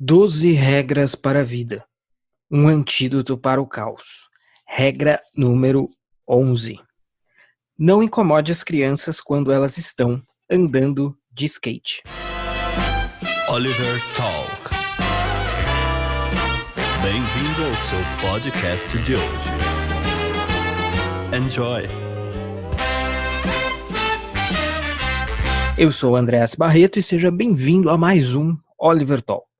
12 regras para a vida. Um antídoto para o caos. Regra número 11. Não incomode as crianças quando elas estão andando de skate. Oliver Talk. Bem-vindo ao seu podcast de hoje. Enjoy! Eu sou o Andreas Barreto e seja bem-vindo a mais um Oliver Talk.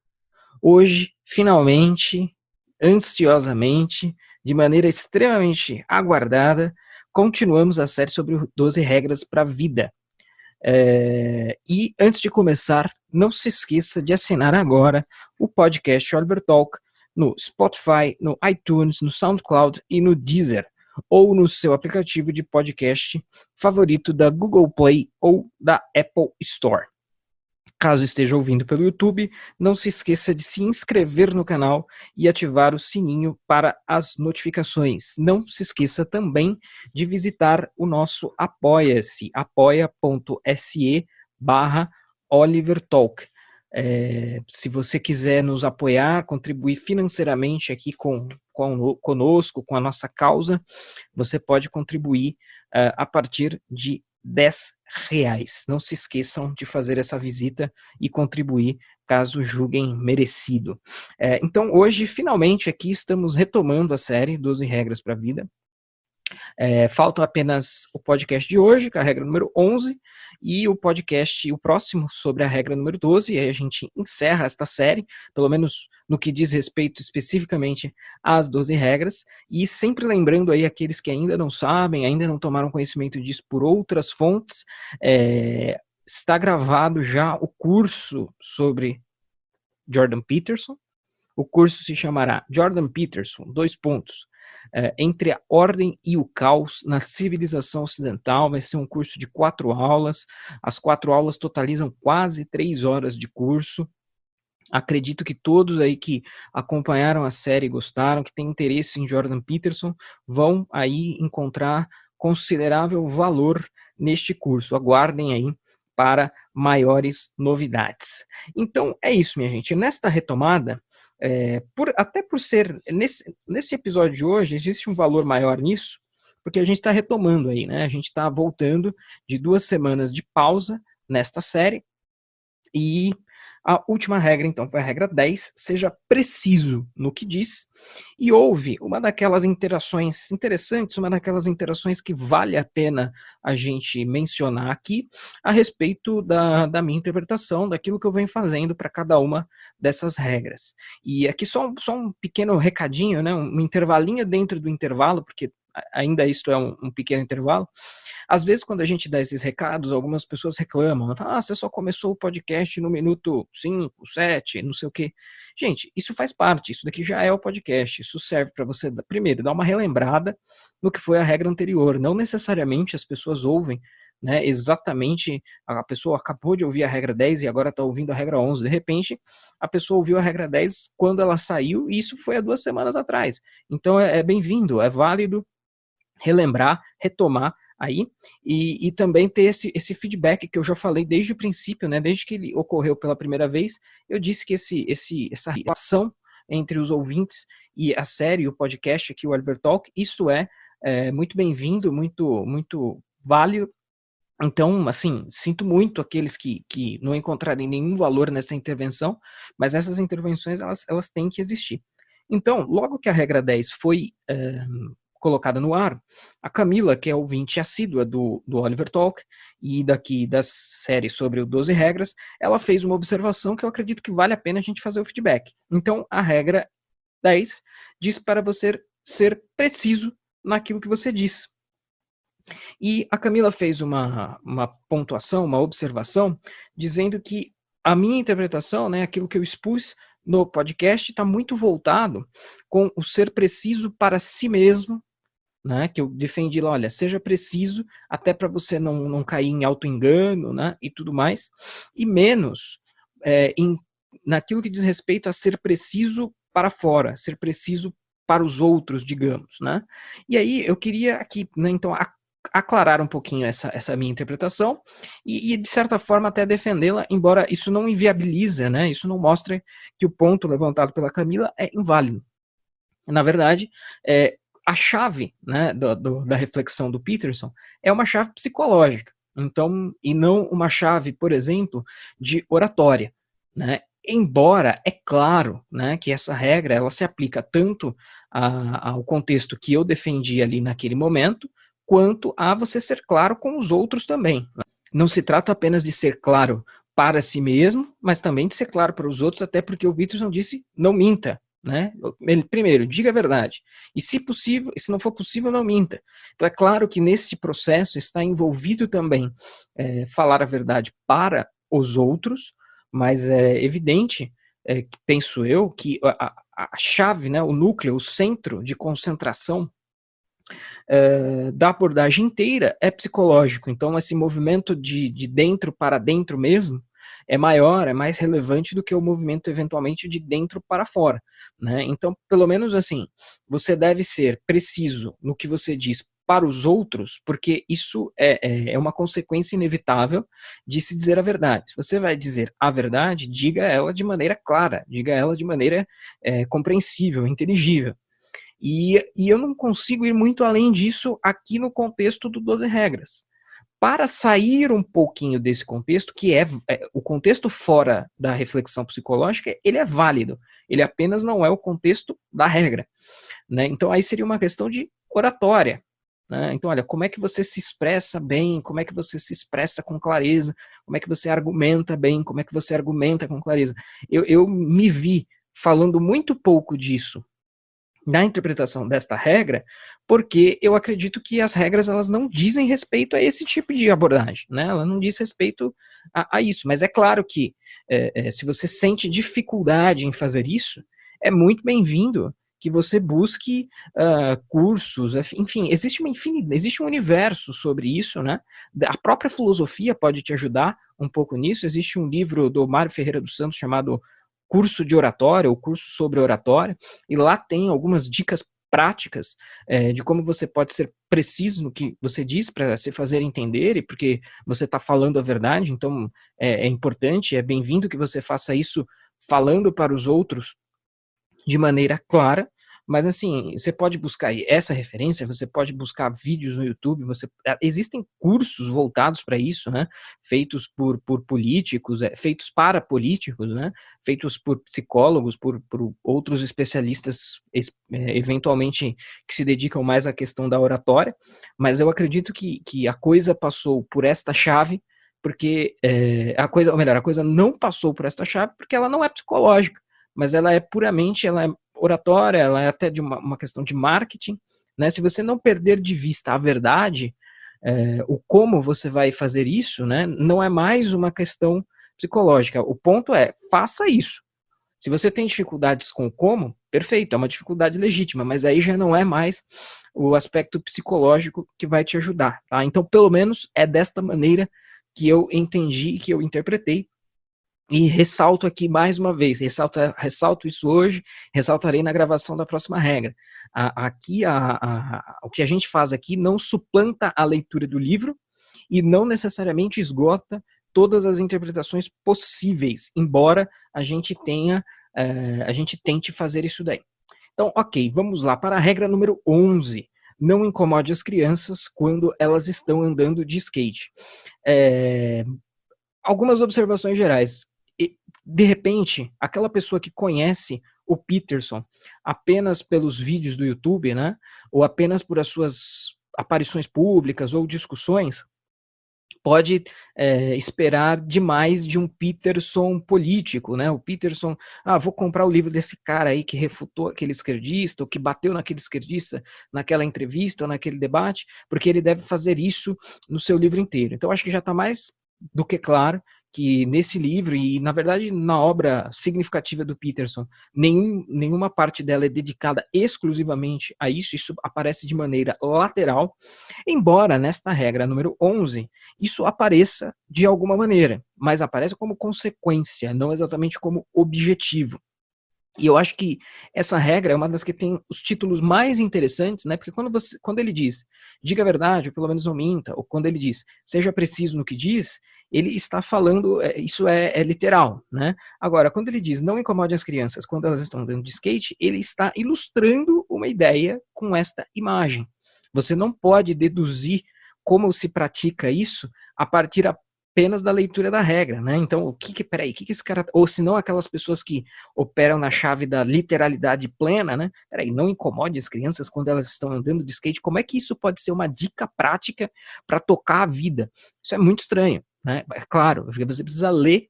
Hoje, finalmente, ansiosamente, de maneira extremamente aguardada, continuamos a série sobre 12 regras para a vida. E antes de começar, não se esqueça de assinar agora o podcast Oliver Talk no Spotify, no iTunes, no SoundCloud e no Deezer, ou no seu aplicativo de podcast favorito da Google Play ou da Apple Store. Caso esteja ouvindo pelo YouTube, não se esqueça de se inscrever no canal e ativar o sininho para as notificações. Não se esqueça também de visitar o nosso Apoia-se, apoia.se/OliverTalk. Se você quiser nos apoiar, contribuir financeiramente aqui conosco, com a nossa causa, você pode contribuir a partir de R$10. Não se esqueçam de fazer essa visita e contribuir caso julguem merecido. Então, hoje, finalmente, aqui estamos retomando a série 12 Regras para a Vida. Falta apenas o podcast de hoje, com a regra número 11, e o próximo, sobre a regra número 12, e aí a gente encerra esta série, pelo menos no que diz respeito especificamente às 12 regras, e sempre lembrando aí aqueles que ainda não sabem, ainda não tomaram conhecimento disso por outras fontes, está gravado já o curso sobre Jordan Peterson. O curso se chamará Jordan Peterson, entre a ordem e o caos na civilização ocidental. Vai ser um curso de 4 aulas. As 4 aulas totalizam quase 3 horas de curso. Acredito que todos aí que acompanharam a série e gostaram, que têm interesse em Jordan Peterson, vão aí encontrar considerável valor neste curso. Aguardem aí para maiores novidades. Então, é isso, minha gente. Nesta retomada, até por ser, nesse episódio de hoje, existe um valor maior nisso, porque a gente está retomando aí, né? A gente está voltando de 2 semanas de pausa nesta série, e a última regra, então, foi a regra 10, seja preciso no que diz, e houve uma daquelas interações interessantes, uma daquelas interações que vale a pena a gente mencionar aqui, a respeito da minha interpretação, daquilo que eu venho fazendo para cada uma dessas regras. E aqui só um pequeno recadinho, né, um intervalinho dentro do intervalo, porque ainda isto é um pequeno intervalo. Às vezes, quando a gente dá esses recados, algumas pessoas reclamam, você só começou o podcast no minuto 5, 7, não sei o quê. Gente, isso faz parte, isso daqui já é o podcast, isso serve para você, primeiro, dar uma relembrada no que foi a regra anterior. Não necessariamente as pessoas ouvem, né, exatamente, a pessoa acabou de ouvir a regra 10 e agora está ouvindo a regra 11. De repente, a pessoa ouviu a regra 10 quando ela saiu, e isso foi há 2 semanas atrás. Então, é bem-vindo, é válido relembrar, retomar aí, e também ter esse feedback que eu já falei desde o princípio, né, desde que ele ocorreu pela primeira vez. Eu disse que essa relação entre os ouvintes e a série, o podcast aqui, o Oliver Talk, isso é muito bem-vindo, muito, muito válido. Então, assim, sinto muito aqueles que não encontrarem nenhum valor nessa intervenção, mas essas intervenções, elas têm que existir. Então, logo que a regra 10 foi colocada no ar, a Camila, que é ouvinte assídua do Oliver Talk e daqui da série sobre o 12 regras, ela fez uma observação que eu acredito que vale a pena a gente fazer o feedback. Então, a regra 10 diz para você ser preciso naquilo que você diz. E a Camila fez uma pontuação, uma observação, dizendo que a minha interpretação, né, aquilo que eu expus no podcast, está muito voltado com o ser preciso para si mesmo, né, que eu defendi lá, olha, seja preciso até para você não cair em auto-engano, né, e tudo mais, e menos naquilo que diz respeito a ser preciso para fora, ser preciso para os outros, digamos, né. E aí eu queria aqui, né, então, aclarar um pouquinho essa minha interpretação e, de certa forma, até defendê-la, embora isso não inviabilize, né? Isso não mostre que o ponto levantado pela Camila é inválido. Na verdade, a chave, né, da reflexão do Peterson é uma chave psicológica, então, e não uma chave, por exemplo, de oratória, né? Embora, é claro, né, que essa regra ela se aplica tanto ao contexto que eu defendi ali naquele momento, quanto a você ser claro com os outros também. Não se trata apenas de ser claro para si mesmo, mas também de ser claro para os outros, até porque o Peterson disse, não minta, né? Primeiro, diga a verdade. E se possível, se não for possível, não minta. Então é claro que nesse processo está envolvido também falar a verdade para os outros, mas é evidente, penso eu, que a chave, né, o núcleo, o centro de concentração da abordagem inteira é psicológico. Então, esse movimento de dentro para dentro mesmo é maior, é mais relevante do que o movimento, eventualmente, de dentro para fora, né? Então, pelo menos assim, você deve ser preciso no que você diz para os outros, porque isso é uma consequência inevitável de se dizer a verdade. Se você vai dizer a verdade, diga ela de maneira clara, diga ela de maneira compreensível, inteligível. E eu não consigo ir muito além disso aqui no contexto do 12 regras. Para sair um pouquinho desse contexto, que é o contexto fora da reflexão psicológica, ele é válido. Ele apenas não é o contexto da regra, né? Então aí seria uma questão de oratória, né? Então, olha, como é que você se expressa bem, como é que você se expressa com clareza, como é que você argumenta bem, como é que você argumenta com clareza. Eu me vi falando muito pouco disso na interpretação desta regra, porque eu acredito que as regras elas não dizem respeito a esse tipo de abordagem, né? Ela não diz respeito a isso, mas é claro que se você sente dificuldade em fazer isso, é muito bem-vindo que você busque cursos, enfim, existe um universo sobre isso, né? A própria filosofia pode te ajudar um pouco nisso. Existe um livro do Mário Ferreira dos Santos chamado Curso de Oratória, ou Curso sobre Oratória, e lá tem algumas dicas práticas de como você pode ser preciso no que você diz para se fazer entender, e porque você está falando a verdade, então é importante, é bem-vindo que você faça isso falando para os outros de maneira clara. Mas assim, você pode buscar essa referência, você pode buscar vídeos no YouTube, existem cursos voltados para isso, né? Feitos por políticos, feitos para políticos, né? Feitos por psicólogos, por outros especialistas, eventualmente, que se dedicam mais à questão da oratória. Mas eu acredito que a coisa passou por esta chave, porque a coisa não passou por esta chave porque ela não é psicológica, mas ela é puramente, ela é oratória, ela é até de uma questão de marketing, né? Se você não perder de vista a verdade, o como você vai fazer isso, né? Não é mais uma questão psicológica. O ponto é, faça isso. Se você tem dificuldades com o como, perfeito, é uma dificuldade legítima, mas aí já não é mais o aspecto psicológico que vai te ajudar, tá? Então, pelo menos é desta maneira que eu entendi, que eu interpretei. E ressalto aqui mais uma vez, ressalto isso hoje, ressaltarei na gravação da próxima regra. Aqui, o que a gente faz aqui não suplanta a leitura do livro e não necessariamente esgota todas as interpretações possíveis, embora a gente tente fazer isso daí. Então, ok, vamos lá para a regra número 11. Não incomode as crianças quando elas estão andando de skate. Algumas observações gerais. De repente, aquela pessoa que conhece o Peterson apenas pelos vídeos do YouTube, né, ou apenas por as suas aparições públicas ou discussões, pode esperar demais de um Peterson político, né? O Peterson, vou comprar o livro desse cara aí que refutou aquele esquerdista, ou que bateu naquele esquerdista naquela entrevista ou naquele debate, porque ele deve fazer isso no seu livro inteiro. Então, acho que já está mais do que claro que nesse livro, e na verdade na obra significativa do Peterson, nenhuma parte dela é dedicada exclusivamente a isso, isso aparece de maneira lateral, embora nesta regra número 11, isso apareça de alguma maneira, mas aparece como consequência, não exatamente como objetivo. E eu acho que essa regra é uma das que tem os títulos mais interessantes, né? Porque quando ele diz, diga a verdade, ou pelo menos não minta, ou quando ele diz, seja preciso no que diz, ele está falando, isso é literal, né? Agora, quando ele diz, não incomode as crianças quando elas estão andando de skate, ele está ilustrando uma ideia com esta imagem. Você não pode deduzir como se pratica isso a partir apenas da leitura da regra, né? Então, o que esse cara, ou se não aquelas pessoas que operam na chave da literalidade plena, né? Peraí, não incomode as crianças quando elas estão andando de skate. Como é que isso pode ser uma dica prática para tocar a vida? Isso é muito estranho, né? É claro, você precisa ler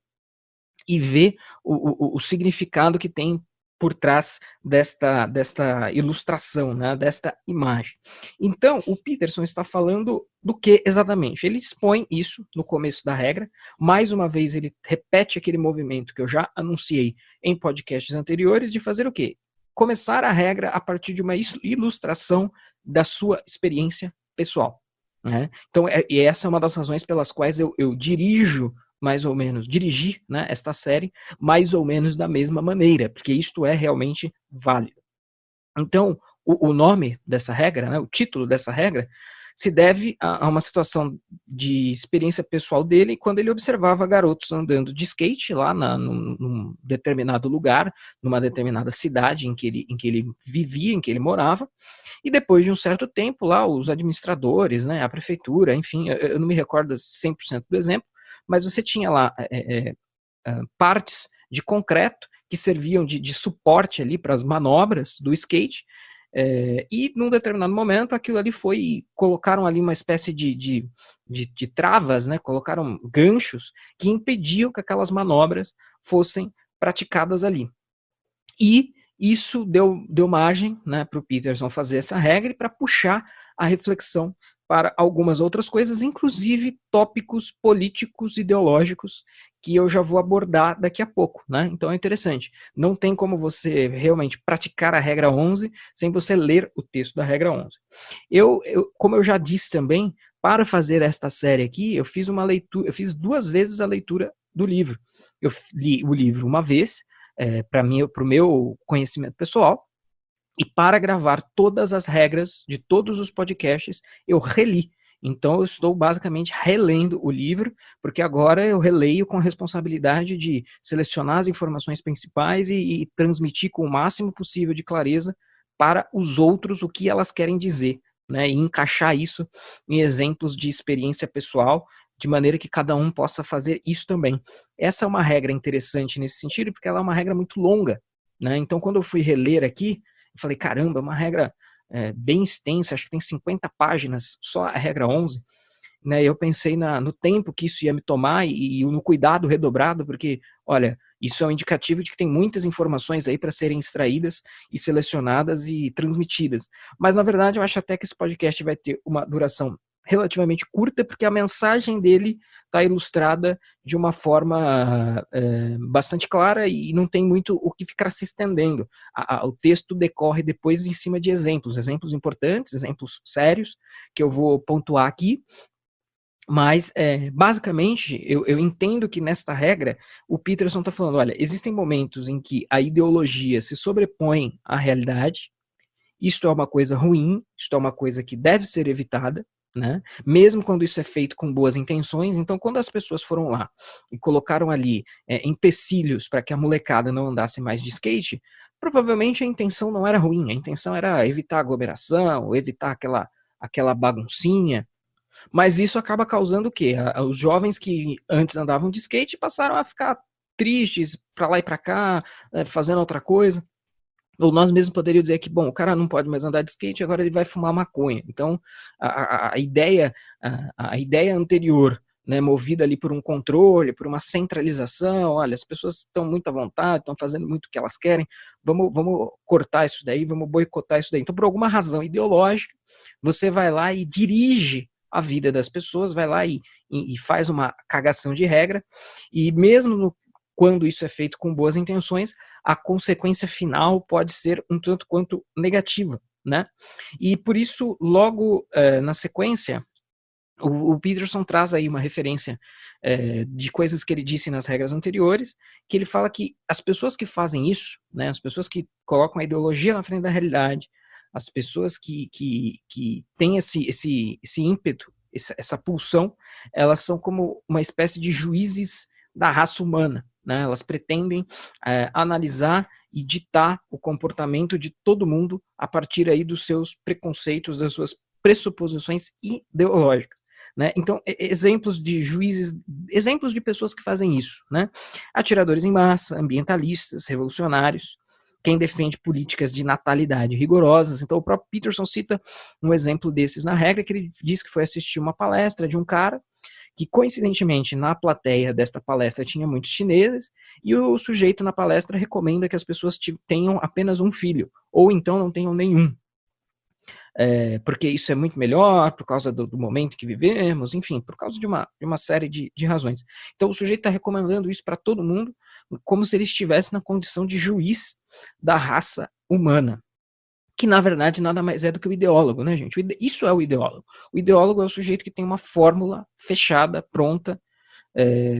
e ver o significado que tem por trás desta ilustração, né, desta imagem. Então, o Peterson está falando do que exatamente? Ele expõe isso no começo da regra, mais uma vez ele repete aquele movimento que eu já anunciei em podcasts anteriores, de fazer o quê? Começar a regra a partir de uma ilustração da sua experiência pessoal. Né? Então, e essa é uma das razões pelas quais eu dirijo mais ou menos, dirigir, né, esta série mais ou menos da mesma maneira, porque isto é realmente válido. Então, o nome dessa regra, né, o título dessa regra, se deve a uma situação de experiência pessoal dele quando ele observava garotos andando de skate lá num determinado lugar, numa determinada cidade em que ele vivia, em que ele morava, e depois de um certo tempo lá, os administradores, né, a prefeitura, enfim, eu não me recordo 100% do exemplo, mas você tinha lá partes de concreto que serviam de suporte ali para as manobras do skate, e num determinado momento aquilo ali colocaram ali uma espécie de travas, né, colocaram ganchos que impediam que aquelas manobras fossem praticadas ali. E isso deu margem, né, para o Peterson fazer essa regra e para puxar a reflexão para algumas outras coisas, inclusive tópicos políticos ideológicos que eu já vou abordar daqui a pouco, né? Então é interessante. Não tem como você realmente praticar a regra 11 sem você ler o texto da regra 11. Como eu já disse também, para fazer esta série aqui, eu fiz 2 vezes a leitura do livro. Eu li o livro uma vez, para o meu conhecimento pessoal, e para gravar todas as regras de todos os podcasts, eu reli. Então, eu estou basicamente relendo o livro, porque agora eu releio com a responsabilidade de selecionar as informações principais e transmitir com o máximo possível de clareza para os outros o que elas querem dizer, né? E encaixar isso em exemplos de experiência pessoal, de maneira que cada um possa fazer isso também. Essa é uma regra interessante nesse sentido, porque ela é uma regra muito longa, né? Então, quando eu fui reler aqui, eu falei, caramba, é uma regra bem extensa, acho que tem 50 páginas, só a regra 11, né? Eu pensei no tempo que isso ia me tomar e no cuidado redobrado, porque, olha, isso é um indicativo de que tem muitas informações aí para serem extraídas e selecionadas e transmitidas. Mas, na verdade, eu acho até que esse podcast vai ter uma duração relativamente curta, porque a mensagem dele está ilustrada de uma forma bastante clara e não tem muito o que ficar se estendendo. O texto decorre depois em cima de exemplos importantes, exemplos sérios, que eu vou pontuar aqui. Mas, basicamente, eu entendo que nesta regra, o Peterson está falando, olha, existem momentos em que a ideologia se sobrepõe à realidade, isto é uma coisa ruim, isto é uma coisa que deve ser evitada, né? Mesmo quando isso é feito com boas intenções. Então, quando as pessoas foram lá e colocaram ali empecilhos para que a molecada não andasse mais de skate, provavelmente a intenção não era ruim, a intenção era evitar aglomeração, evitar aquela baguncinha, mas isso acaba causando o quê? Os jovens que antes andavam de skate passaram a ficar tristes, para lá e para cá, fazendo outra coisa. Ou nós mesmos poderíamos dizer que, bom, o cara não pode mais andar de skate, agora ele vai fumar maconha. Então, a ideia anterior, né, movida ali por um controle, por uma centralização, olha, as pessoas estão muito à vontade, estão fazendo muito o que elas querem, vamos cortar isso daí, vamos boicotar isso daí. Então, por alguma razão ideológica, você vai lá e dirige a vida das pessoas, vai lá e faz uma cagação de regra, e mesmo quando isso é feito com boas intenções, a consequência final pode ser um tanto quanto negativa, né? E por isso, logo na sequência, O Peterson traz aí uma referência de coisas que ele disse nas regras anteriores, que ele fala que as pessoas que fazem isso, né, as pessoas que colocam a ideologia na frente da realidade, as pessoas que têm esse ímpeto, essa pulsão, elas são como uma espécie de juízes da raça humana, né? Elas pretendem analisar e ditar o comportamento de todo mundo a partir aí dos seus preconceitos, das suas pressuposições ideológicas. Né? Então, exemplos de juízes, exemplos de pessoas que fazem isso, né? Atiradores em massa, ambientalistas, revolucionários, quem defende políticas de natalidade rigorosas. Então, o próprio Peterson cita um exemplo desses na regra, que ele diz que foi assistir uma palestra de um cara que, coincidentemente, na plateia desta palestra tinha muitos chineses, e o sujeito na palestra recomenda que as pessoas tenham apenas um filho, ou então não tenham nenhum. Porque isso é muito melhor, por causa do momento que vivemos, enfim, por causa de uma série de razões. Então o sujeito está recomendando isso para todo mundo, como se ele estivesse na condição de juiz da raça humana, que na verdade nada mais é do que o ideólogo, né, gente? Isso é o ideólogo. O ideólogo é o sujeito que tem uma fórmula fechada, pronta,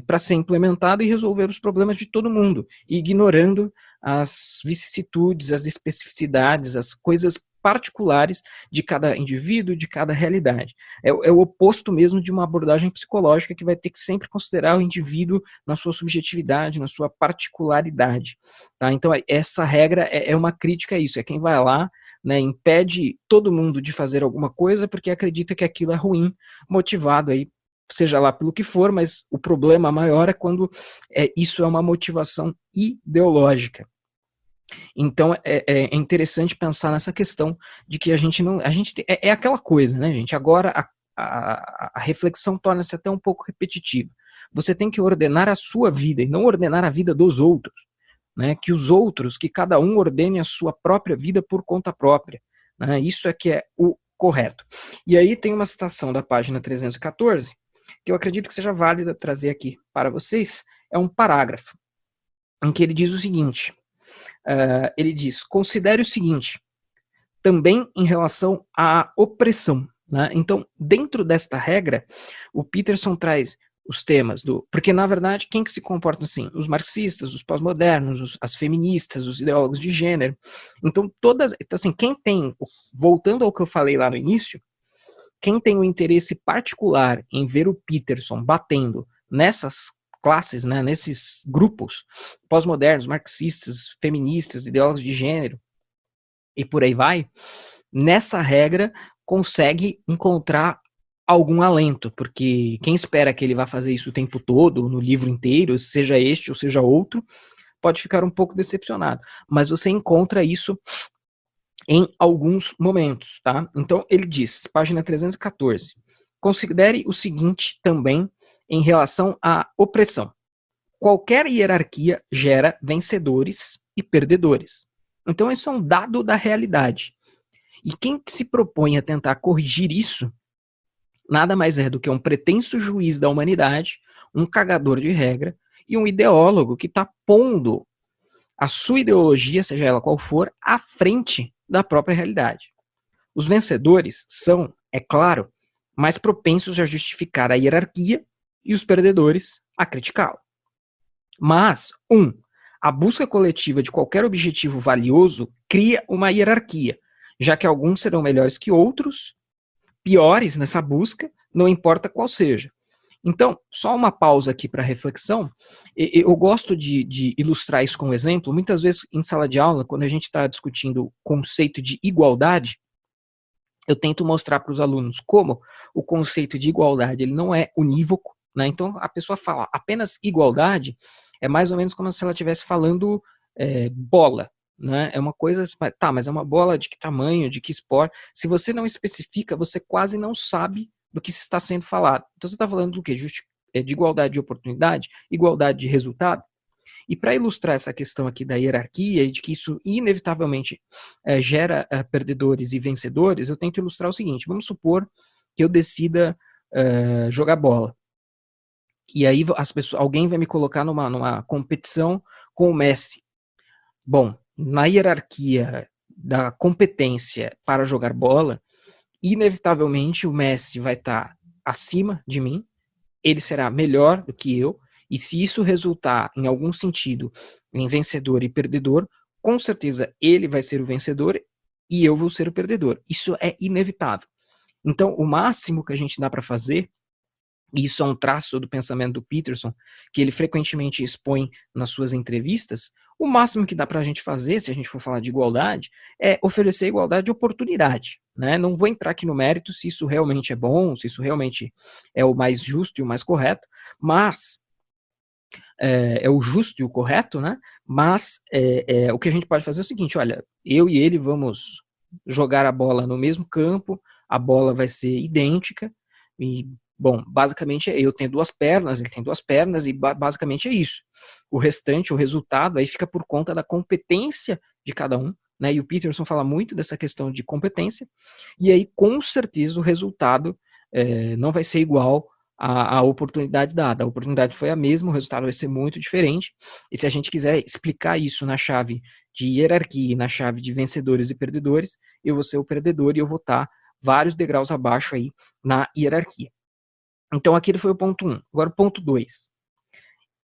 para ser implementada e resolver os problemas de todo mundo, ignorando as vicissitudes, as especificidades, as coisas particulares de cada indivíduo, de cada realidade. É o oposto mesmo de uma abordagem psicológica que vai ter que sempre considerar o indivíduo na sua subjetividade, na sua particularidade. Tá? Então, essa regra é uma crítica a isso, é quem vai lá, né, impede todo mundo de fazer alguma coisa porque acredita que aquilo é ruim, motivado aí, seja lá pelo que for, mas o problema maior é quando isso é uma motivação ideológica. Então é interessante pensar nessa questão de que a gente não. É aquela coisa, né, gente? Agora a reflexão torna-se até um pouco repetitiva. Você tem que ordenar a sua vida e não ordenar a vida dos outros. Né? Que os outros, que cada um ordene a sua própria vida por conta própria. Né? Isso é que é o correto. E aí tem uma citação da página 314, que eu acredito que seja válida trazer aqui para vocês. É um parágrafo em que ele diz o seguinte. Ele diz, considere o seguinte, também em relação à opressão. Né? Então, dentro desta regra, o Peterson traz os temas porque, na verdade, quem que se comporta assim? Os marxistas, os pós-modernos, as feministas, os ideólogos de gênero. Então, assim, quem tem, voltando ao que eu falei lá no início, quem tem um interesse particular em ver o Peterson batendo nessas classes, né, nesses grupos pós-modernos, marxistas, feministas, ideólogos de gênero, e por aí vai, nessa regra consegue encontrar algum alento, porque quem espera que ele vá fazer isso o tempo todo, no livro inteiro, seja este ou seja outro, pode ficar um pouco decepcionado. Mas você encontra isso em alguns momentos, tá? Então ele diz, página 314, considere o seguinte também em relação à opressão. Qualquer hierarquia gera vencedores e perdedores. Então isso é um dado da realidade. E quem se propõe a tentar corrigir isso, nada mais é do que um pretenso juiz da humanidade, um cagador de regra e um ideólogo que está pondo a sua ideologia, seja ela qual for, à frente da própria realidade. Os vencedores são, é claro, mais propensos a justificar a hierarquia e os perdedores a criticá-la. Mas, a busca coletiva de qualquer objetivo valioso cria uma hierarquia, já que alguns serão melhores que outros, piores nessa busca, não importa qual seja. Então, só uma pausa aqui para reflexão. Eu gosto de ilustrar isso com um exemplo. Muitas vezes, em sala de aula, quando a gente está discutindo o conceito de igualdade, eu tento mostrar para os alunos como o conceito de igualdade ele não é unívoco. Né? Então, a pessoa fala apenas igualdade, é mais ou menos como se ela estivesse falando bola. Né? É uma coisa, tá, mas é uma bola de que tamanho, de que esporte? Se você não especifica, você quase não sabe do que está sendo falado. Então você está falando do quê? De igualdade de oportunidade, igualdade de resultado. E para ilustrar essa questão aqui da hierarquia e de que isso inevitavelmente gera perdedores e vencedores, eu tento ilustrar o seguinte, vamos supor que eu decida jogar bola. E aí alguém vai me colocar numa competição com o Messi. Bom, na hierarquia da competência para jogar bola, inevitavelmente o Messi vai estar acima de mim, ele será melhor do que eu, e se isso resultar em algum sentido em vencedor e perdedor, com certeza ele vai ser o vencedor e eu vou ser o perdedor. Isso é inevitável. Então, o máximo que a gente dá para fazer, e isso é um traço do pensamento do Peterson, que ele frequentemente expõe nas suas entrevistas, o máximo que dá para a gente fazer, se a gente for falar de igualdade, é oferecer igualdade de oportunidade. Né? Não vou entrar aqui no mérito se isso realmente é bom, se isso realmente é o mais justo e o mais correto, mas é o justo e o correto, né? Mas o que a gente pode fazer é o seguinte, olha, eu e ele vamos jogar a bola no mesmo campo, a bola vai ser idêntica, e, bom, basicamente eu tenho duas pernas, ele tem duas pernas, e basicamente é isso. O restante, o resultado, aí fica por conta da competência de cada um, né? E o Peterson fala muito dessa questão de competência, e aí com certeza o resultado não vai ser igual a oportunidade dada. A oportunidade foi a mesma, o resultado vai ser muito diferente. E se a gente quiser explicar isso na chave de hierarquia, na chave de vencedores e perdedores, eu vou ser o perdedor e eu vou estar vários degraus abaixo aí na hierarquia. Então aquele foi o ponto 1. Agora o ponto 2.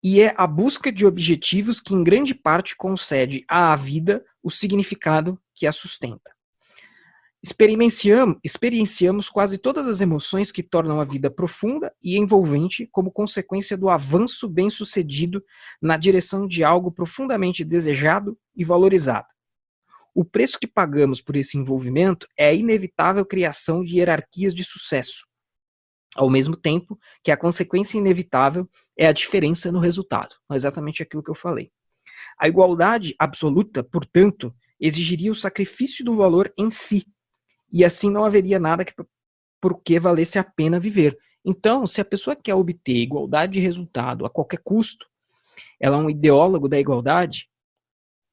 E é a busca de objetivos que em grande parte concede à vida o significado que a sustenta. Experienciamos quase todas as emoções que tornam a vida profunda e envolvente como consequência do avanço bem-sucedido na direção de algo profundamente desejado e valorizado. O preço que pagamos por esse envolvimento é a inevitável criação de hierarquias de sucesso, ao mesmo tempo que a consequência inevitável é a diferença no resultado. Exatamente aquilo que eu falei. A igualdade absoluta, portanto, exigiria o sacrifício do valor em si, e assim não haveria nada por que valesse a pena viver. Então, se a pessoa quer obter igualdade de resultado a qualquer custo, ela é um ideólogo da igualdade,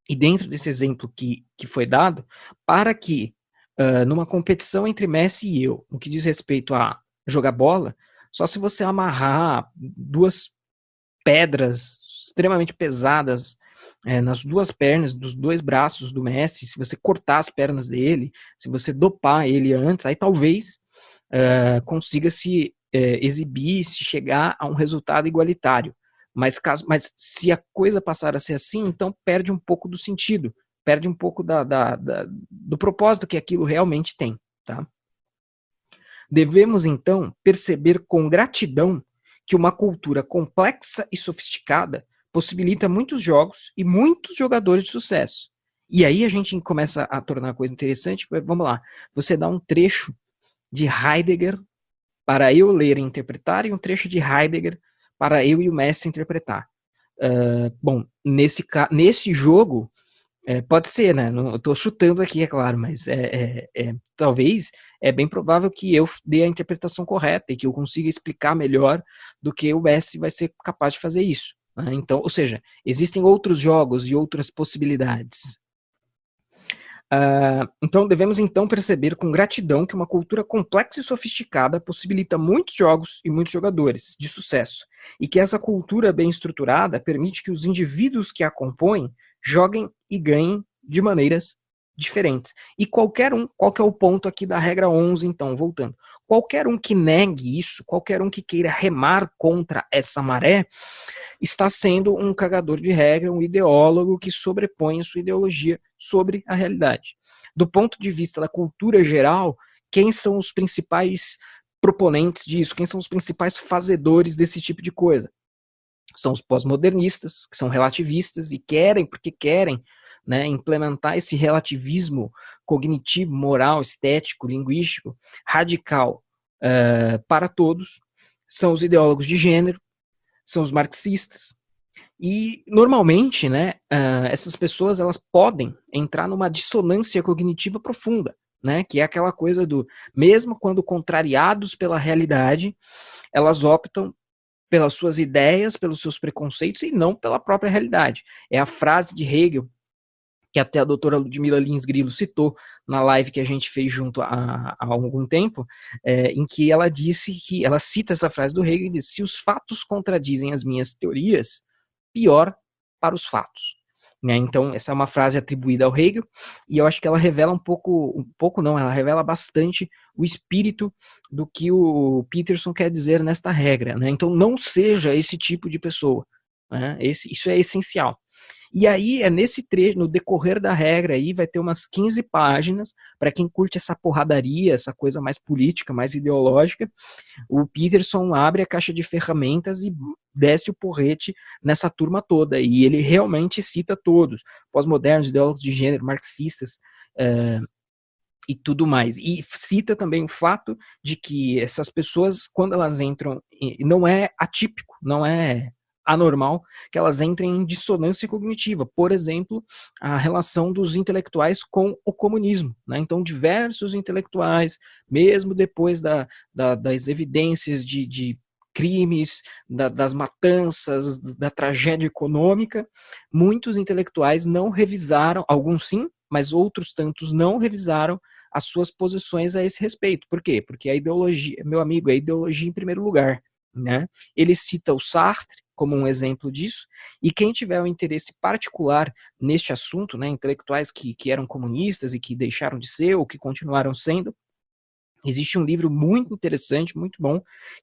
e dentro desse exemplo que foi dado, para que numa competição entre Messi e eu, no que diz respeito a jogar bola, só se você amarrar duas pedras extremamente pesadas nas duas pernas, dos dois braços do Messi, se você cortar as pernas dele, se você dopar ele antes, aí talvez consiga se exibir, se chegar a um resultado igualitário. Mas se a coisa passar a ser assim, então perde um pouco do sentido, perde um pouco do propósito que aquilo realmente tem. Tá? Devemos, então, perceber com gratidão que uma cultura complexa e sofisticada possibilita muitos jogos e muitos jogadores de sucesso. E aí a gente começa a tornar a coisa interessante. Vamos lá, você dá um trecho de Heidegger para eu ler e interpretar e um trecho de Heidegger para eu e o Messi interpretar. Bom, nesse jogo, pode ser, né? Não, eu tô chutando aqui, é claro, mas talvez é bem provável que eu dê a interpretação correta e que eu consiga explicar melhor do que o Messi vai ser capaz de fazer isso. Né? Então, ou seja, existem outros jogos e outras possibilidades. Então, devemos então perceber com gratidão que uma cultura complexa e sofisticada possibilita muitos jogos e muitos jogadores de sucesso, e que essa cultura bem estruturada permite que os indivíduos que a compõem joguem e ganhem de maneiras diferentes. E qual que é o ponto aqui da regra 11, então, voltando? Qualquer um que negue isso, qualquer um que queira remar contra essa maré, está sendo um cagador de regra, um ideólogo que sobrepõe a sua ideologia sobre a realidade. Do ponto de vista da cultura geral, quem são os principais proponentes disso? Quem são os principais fazedores desse tipo de coisa? São os pós-modernistas, que são relativistas e querem, porque querem, né, implementar esse relativismo cognitivo, moral, estético, linguístico, radical para todos. São os ideólogos de gênero, são os marxistas. E, normalmente, né, essas pessoas elas podem entrar numa dissonância cognitiva profunda, né, que é aquela coisa do, mesmo quando contrariados pela realidade, elas optam pelas suas ideias, pelos seus preconceitos e não pela própria realidade. É a frase de Hegel, que até a doutora Ludmila Lins Grilo citou na live que a gente fez junto há algum tempo, em que ela disse que, ela cita essa frase do Hegel e diz, se os fatos contradizem as minhas teorias, pior para os fatos. né? Então, essa é uma frase atribuída ao Hegel, e eu acho que ela revela ela revela bastante o espírito do que o Peterson quer dizer nesta regra, né? Então, não seja esse tipo de pessoa, né? Isso é essencial. E aí, é nesse trecho, no decorrer da regra aí, vai ter umas 15 páginas, para quem curte essa porradaria, essa coisa mais política, mais ideológica, o Peterson abre a caixa de ferramentas e desce o porrete nessa turma toda, e ele realmente cita todos, pós-modernos, ideólogos de gênero, marxistas, e tudo mais. E cita também o fato de que essas pessoas, quando elas entram, não é atípico, não é anormal que elas entrem em dissonância cognitiva. Por exemplo, a relação dos intelectuais com o comunismo, né? Então, diversos intelectuais, mesmo depois das evidências de crimes, das matanças, da tragédia econômica, muitos intelectuais não revisaram, alguns sim, mas outros tantos não revisaram as suas posições a esse respeito. Por quê? Porque a ideologia, meu amigo, é a ideologia em primeiro lugar, né? Ele cita o Sartre como um exemplo disso, e quem tiver um interesse particular neste assunto, né, intelectuais que eram comunistas e que deixaram de ser ou que continuaram sendo, existe um livro muito interessante, muito bom,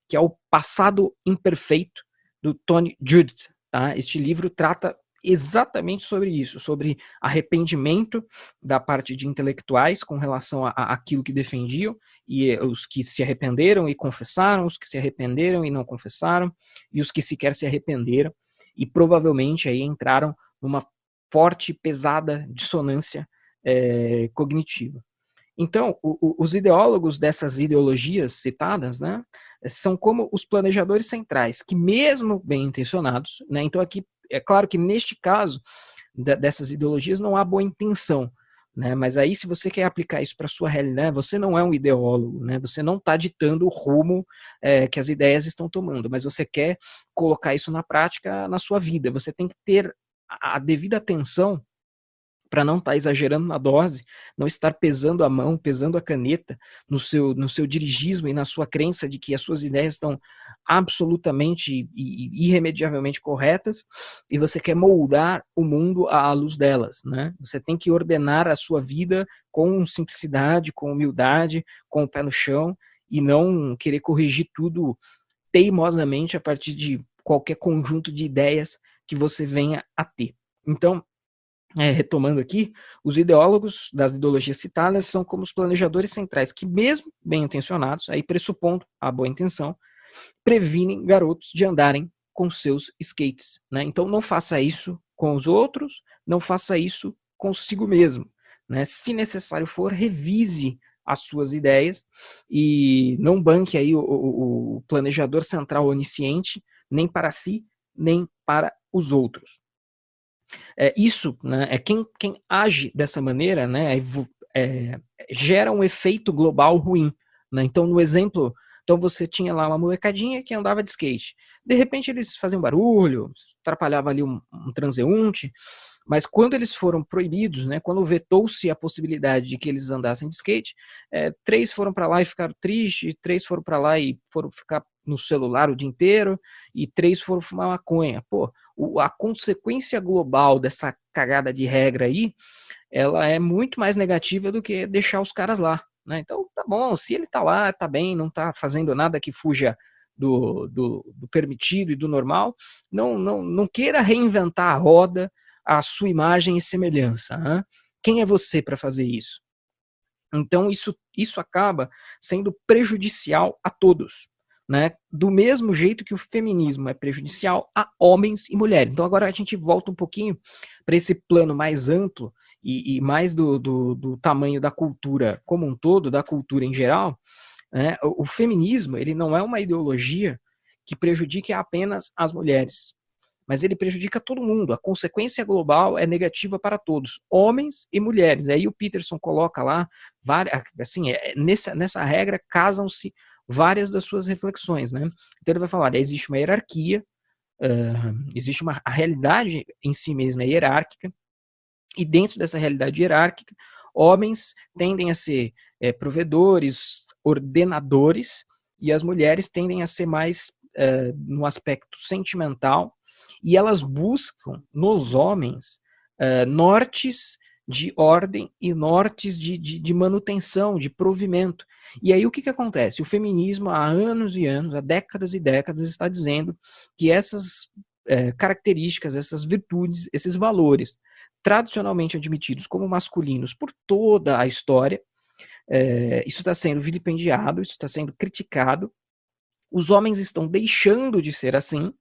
que é o Passado Imperfeito, do Tony Judt, tá? Este livro trata exatamente sobre isso, sobre arrependimento da parte de intelectuais com relação a aquilo que defendiam, e os que se arrependeram e confessaram, os que se arrependeram e não confessaram, e os que sequer se arrependeram, e provavelmente aí entraram numa forte, pesada dissonância cognitiva. Então, os ideólogos dessas ideologias citadas, né, são como os planejadores centrais, que mesmo bem intencionados, né, então aqui é claro que neste caso dessas ideologias não há boa intenção, né, mas aí se você quer aplicar isso para a sua realidade, você não é um ideólogo, né, você não está ditando o rumo que as ideias estão tomando, mas você quer colocar isso na prática na sua vida, você tem que ter a devida atenção para não estar exagerando na dose, não estar pesando a mão, pesando a caneta no seu dirigismo e na sua crença de que as suas ideias estão absolutamente e irremediavelmente corretas, e você quer moldar o mundo à luz delas, né? Você tem que ordenar a sua vida com simplicidade, com humildade, com o pé no chão, e não querer corrigir tudo teimosamente a partir de qualquer conjunto de ideias que você venha a ter. Então, retomando aqui, os ideólogos das ideologias citadas são como os planejadores centrais que, mesmo bem intencionados, aí pressupondo a boa intenção, previnem garotos de andarem com seus skates, né? Então não faça isso com os outros, não faça isso consigo mesmo, né? Se necessário for, revise as suas ideias e não banque aí o planejador central onisciente, nem para si, nem para os outros. Isso, né, quem age dessa maneira, né, gera um efeito global ruim, né? Então, no exemplo, então você tinha lá uma molecadinha que andava de skate. De repente eles faziam barulho, atrapalhava ali um transeunte, mas quando eles foram proibidos, né, quando vetou-se a possibilidade de que eles andassem de skate, 3 foram para lá e ficaram tristes, 3 foram para lá e foram ficar no celular o dia inteiro, e 3 foram fumar maconha. Pô, a consequência global dessa cagada de regra aí, ela é muito mais negativa do que deixar os caras lá, né? Então, tá bom, se ele tá lá, tá bem, não tá fazendo nada que fuja do permitido e do normal, não queira reinventar a roda à sua imagem e semelhança, né? Quem é você para fazer isso? Então, isso acaba sendo prejudicial a todos, né? Do mesmo jeito que o feminismo é prejudicial a homens e mulheres. Então, agora a gente volta um pouquinho para esse plano mais amplo e mais do tamanho da cultura como um todo, da cultura em geral, né? O feminismo, ele não é uma ideologia que prejudique apenas as mulheres, mas ele prejudica todo mundo. A consequência global é negativa para todos, homens e mulheres. Aí o Peterson coloca lá, assim, nessa regra casam-se várias das suas reflexões, né? Então ele vai falar, existe uma hierarquia, existe a realidade em si mesma é hierárquica, e dentro dessa realidade hierárquica, homens tendem a ser provedores, ordenadores, e as mulheres tendem a ser mais no aspecto sentimental, e elas buscam nos homens nortes de ordem e nortes de manutenção, de provimento. E aí o que acontece? O feminismo há anos e anos, há décadas e décadas, está dizendo que essas características, essas virtudes, esses valores tradicionalmente admitidos como masculinos por toda a história, isso está sendo vilipendiado, isso está sendo criticado, os homens estão deixando de ser assim,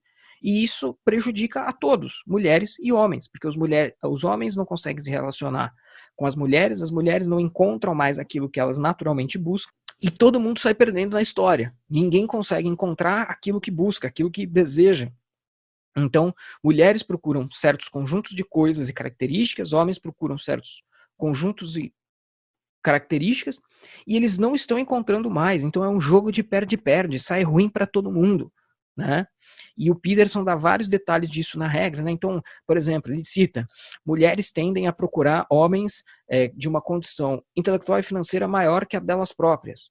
e isso prejudica a todos, mulheres e homens, porque os homens não conseguem se relacionar com as mulheres não encontram mais aquilo que elas naturalmente buscam, e todo mundo sai perdendo na história. Ninguém consegue encontrar aquilo que busca, aquilo que deseja. Então, mulheres procuram certos conjuntos de coisas e características, homens procuram certos conjuntos e características, e eles não estão encontrando mais. Então é um jogo de perde-perde, sai ruim para todo mundo, né? E o Peterson dá vários detalhes disso na regra, né? Então, por exemplo, ele cita: mulheres tendem a procurar homens de uma condição intelectual e financeira maior que a delas próprias.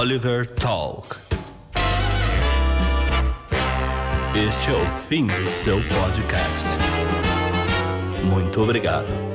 Oliver Talk. Este é o fim do seu podcast. Muito obrigado.